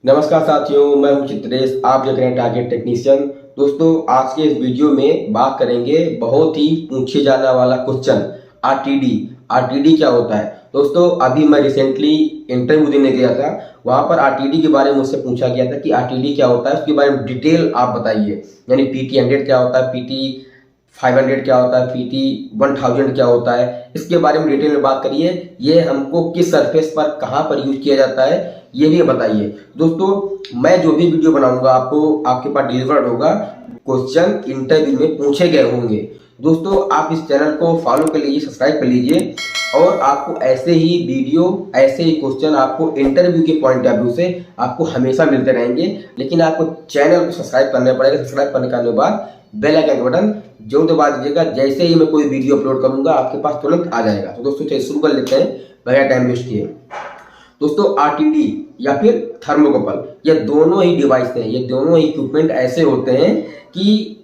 नमस्कार साथियों, मैं हूं चित्रेश। आप देख रहे हैं टारगेट टेक्नीशियन। दोस्तों, आज के इस वीडियो में बात करेंगे बहुत ही पूछे जाने वाला क्वेश्चन, आरटीडी। आरटीडी क्या होता है? दोस्तों, अभी मैं रिसेंटली इंटरव्यू देने गया था, वहां पर आरटीडी के बारे में मुझसे पूछा गया था कि आरटीडी क्या होता है, उसके बारे में डिटेल आप बताइए। यानी पीटी 100 क्या होता है, पीटी 500 क्या होता है, पीटी 1000 क्या होता है, इसके बारे में डिटेल में बात करिए। ये हमको किस सरफेस पर कहां पर यूज किया जाता है, ये भी बताइए। दोस्तों, मैं जो भी वीडियो बनाऊंगा आपको आपके पास डिलीवर्ड होगा, क्वेश्चन इंटरव्यू में पूछे गए होंगे। दोस्तों, आप इस चैनल को फॉलो कर लीजिए, सब्सक्राइब कर लीजिए, और आपको ऐसे ही वीडियो, ऐसे ही क्वेश्चन आपको इंटरव्यू के पॉइंट ऑफ व्यू से आपको हमेशा मिलते रहेंगे। लेकिन आपको चैनल को सब्सक्राइब करना पड़ेगा। सब्सक्राइब करने के बाद बेल आइकन का बटन जरूर दबा दीजिएगा। जैसे ही मैं कोई वीडियो अपलोड करूंगा आपके पास तुरंत आ जाएगा। तो दोस्तों, चलिए शुरू कर लेते हैं बगैर टाइम वेस्ट किए। दोस्तों, आरटीडी या फिर थर्मोकपल, ये दोनों ही डिवाइस हैं, ये दोनों ही इक्विपमेंट ऐसे होते हैं कि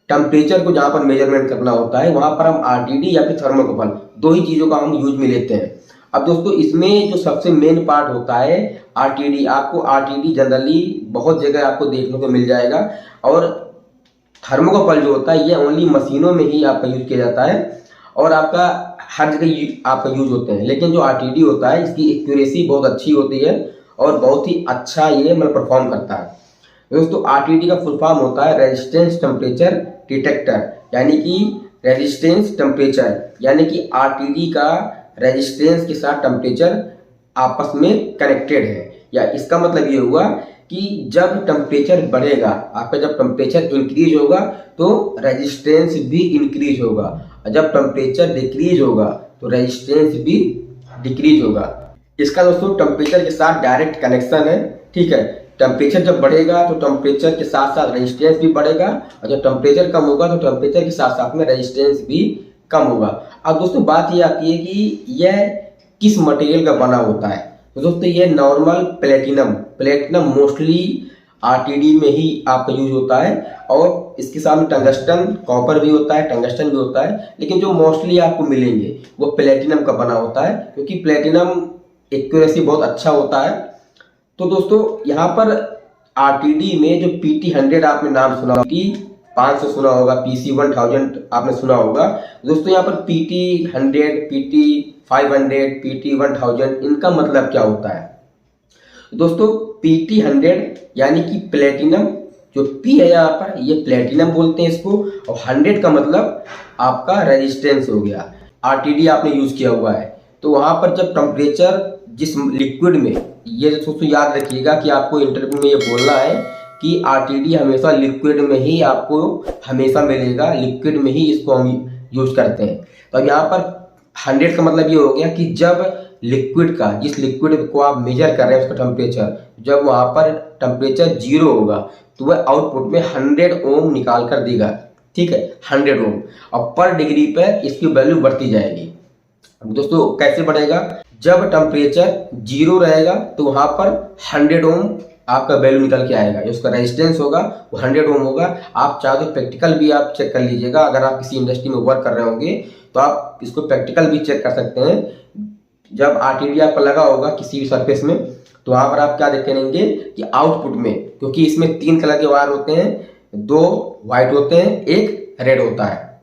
टेम्परेचर को जहां पर मेजरमेंट करना होता है वहां पर हम आरटीडी या फिर थर्मोकपल, दो ही चीजों का हम यूज में लेते हैं। अब दोस्तों, इसमें जो सबसे मेन पार्ट होता है आरटीडी, आपको आरटीडी जनरली बहुत जगह आपको देखने को मिल जाएगा, और थर्मोकपल जो होता है ये ओनली मशीनों में ही आपका यूज किया जाता है और आपका हर जगह आपका यूज होते हैं। लेकिन जो आरटीडी होता है इसकी एक्यूरेसी बहुत अच्छी होती है और बहुत ही अच्छा ये मतलब परफॉर्म करता है। दोस्तों, आरटीडी का फुल फॉर्म होता है रेजिस्टेंस टेम्परेचर डिटेक्टर, यानी कि रेजिस्टेंस टेम्परेचर, यानी कि आरटीडी का रेजिस्टेंस के साथ टेम्परेचर आपस में कनेक्टेड है। या इसका मतलब ये हुआ कि जब टेम्परेचर बढ़ेगा, आपका जब टेम्परेचर इंक्रीज होगा तो रेजिस्टेंस भी इंक्रीज होगा, और जब टेम्परेचर डिक्रीज होगा तो रेजिस्टेंस भी डिक्रीज होगा। इसका दोस्तों टेम्परेचर के साथ डायरेक्ट कनेक्शन है। ठीक है, टेम्परेचर जब बढ़ेगा तो टेम्परेचर के साथ साथ रेजिस्टेंस भी बढ़ेगा, और जब टेम्परेचर कम होगा तो टेम्परेचर के साथ साथ में रेजिस्टेंस भी कम होगा। अब दोस्तों, बात ये आती है कि यह किस मटेरियल का बना होता है। तो दोस्तों, ये नॉर्मल प्लेटिनम मोस्टली आरटीडी में ही आपका यूज होता है, और इसके साथ टंगस्टन, कॉपर भी होता है, टंगस्टन भी होता है, लेकिन जो मोस्टली आपको मिलेंगे वो प्लेटिनम का बना होता है, क्योंकि प्लेटिनम एक्यूरेसी बहुत अच्छा होता है। तो दोस्तों, यहाँ पर आरटीडी में जो पीटी 100 आपने नाम सुना होगा, पीटी 500 सुना होगा, पीसी 1000 आपने सुना होगा। दोस्तों, यहाँ पर पीटी 100, पीटी 500, पीटी 1000, इनका मतलब क्या होता है? दोस्तों, पीटी 100 यानी कि प्लेटिनम, जो पी है यहाँ पर ये प्लेटिनम बोलते हैं इसको, और 100 का मतलब आपका रेजिस्टेंस हो गया। आरटीडी आपने यूज किया हुआ है, तो वहां पर जब टेम्परेचर जिस लिक्विड में, ये दोस्तों याद रखिएगा कि आपको इंटरव्यू में ये बोलना है कि आरटीडी हमेशा लिक्विड में ही आपको हमेशा मिलेगा, लिक्विड में ही इसको हम यूज करते हैं। तो अब यहाँ पर 100 का मतलब ये हो गया कि जब लिक्विड का, जिस लिक्विड को आप मेजर कर रहे हैं उसका टेम्परेचर, जब वहां पर टेम्परेचर 0 होगा तो वह आउटपुट में 100 ओम निकाल कर देगा। ठीक है, 100 ओम, और पर डिग्री पे इसकी वैल्यू बढ़ती जाएगी। दोस्तों, कैसे बढ़ेगा? जब टेम्परेचर 0 रहेगा तो वहां पर 100 ओम आपका वैल्यू निकल के आएगा, उसका रेजिस्टेंस होगा वो 100 ओम होगा। आप चाहे तो प्रैक्टिकल भी आप चेक कर लीजिएगा, अगर आप किसी इंडस्ट्री में वर्क कर रहे होंगे तो आप इसको प्रैक्टिकल भी चेक कर सकते हैं। जब आरटीडी आपका लगा होगा किसी भी सरफेस में, तो वहां पर आप क्या देखेंगे कि आउटपुट में, क्योंकि इसमें 3 कलर के वायर होते हैं, 2 व्हाइट होते हैं, 1 रेड होता है।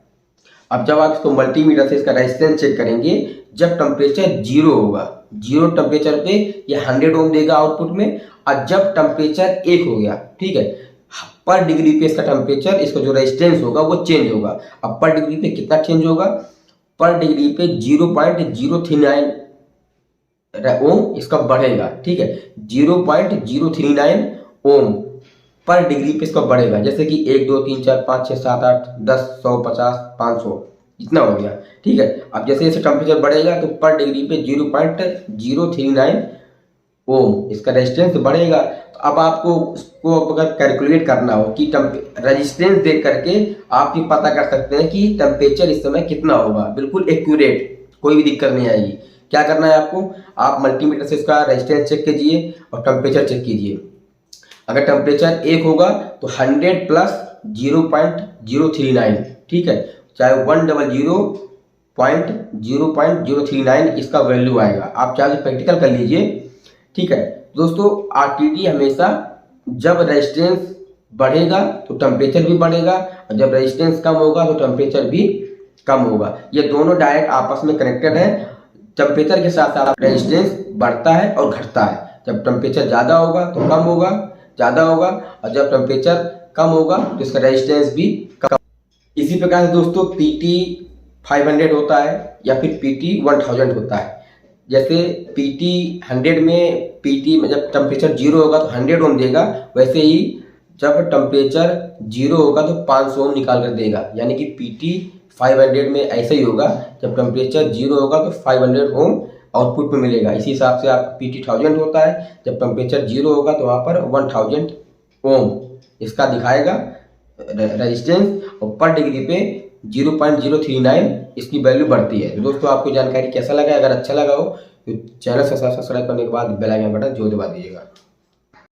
अब जब आप इसको मल्टीमीटर से इसका रेजिस्टेंस चेक करेंगे, जब टेम्परेचर 0 होगा, 0 टेम्परेचर पे ये 100 ओम देगा आउटपुट में, और जब टेम्परेचर 1 हो गया, ठीक है, पर डिग्री पे इसका टेम्परेचर, इसका जो रेजिस्टेंस होगा वो चेंज होगा। अब पर डिग्री पे कितना चेंज होगा? पर डिग्री पे 0.039 ओम इसका बढ़ेगा। ठीक है, 0.039 ओम पर डिग्री पे इसका बढ़ेगा। जैसे कि 1 2 3 4 5 6 7 8 10 100 50 500 इतना हो गया। ठीक है, अब जैसे जैसे टेम्परेचर बढ़ेगा तो पर डिग्री पे 0.039 ओम इसका रेजिस्टेंस बढ़ेगा। तो अब आपको उसको अगर कैलकुलेट करना हो कि रेजिस्टेंस देख करके आप ये पता कर सकते हैं कि टेम्परेचर इस समय कितना होगा, बिल्कुल एक्यूरेट, कोई भी दिक्कत नहीं आएगी। क्या करना है आपको? आप मल्टीमीटर से इसका रेजिस्टेंस चेक कीजिए और टेम्परेचर चेक कीजिए। अगर टेम्परेचर 1 होगा तो 100 प्लस 0.039, ठीक है, चाहे 100.039 इसका वैल्यू आएगा। आप चाहे प्रैक्टिकल कर लीजिए। ठीक है, दोस्तों आरटीडी हमेशा जब रेजिस्टेंस बढ़ेगा तो टेम्परेचर भी बढ़ेगा, और जब रेजिस्टेंस कम होगा तो टेम्परेचर भी कम होगा। ये दोनों डायरेक्ट आपस में कनेक्टेड है। टेम्परेचर के साथ साथ रेजिस्टेंस बढ़ता है और घटता है। जब टेम्परेचर ज़्यादा होगा तो कम होगा, ज़्यादा होगा, और जब टेम्परेचर कम होगा तो इसका रेजिस्टेंस भी कम। इसी प्रकार से दोस्तों PT 500 होता है या फिर PT 1000 होता है। जैसे PT 100 में PT में जब टेम्परेचर 0 होगा तो 100 ओम देगा, वैसे ही जब टेम्परेचर 0 होगा तो 500 ओम निकाल कर देगा। यानी कि PT 500 में ऐसा ही होगा, जब टेम्परेचर 0 होगा तो 500 ओम आउटपुट में मिलेगा। इसी हिसाब से आप PT 1000 होता है, जब टेम्परेचर 0 होगा तो वहाँ पर 1000 ओम इसका दिखाएगा रेजिस्टेंस, और पर डिग्री पे 0.039 इसकी वैल्यू बढ़ती है। तो दोस्तों आपको जानकारी कैसा लगा? अगर अच्छा लगा हो तो चैनल सब्सक्राइब करने के बाद बेल आइकन बटन जरूर दबा दीजिएगा।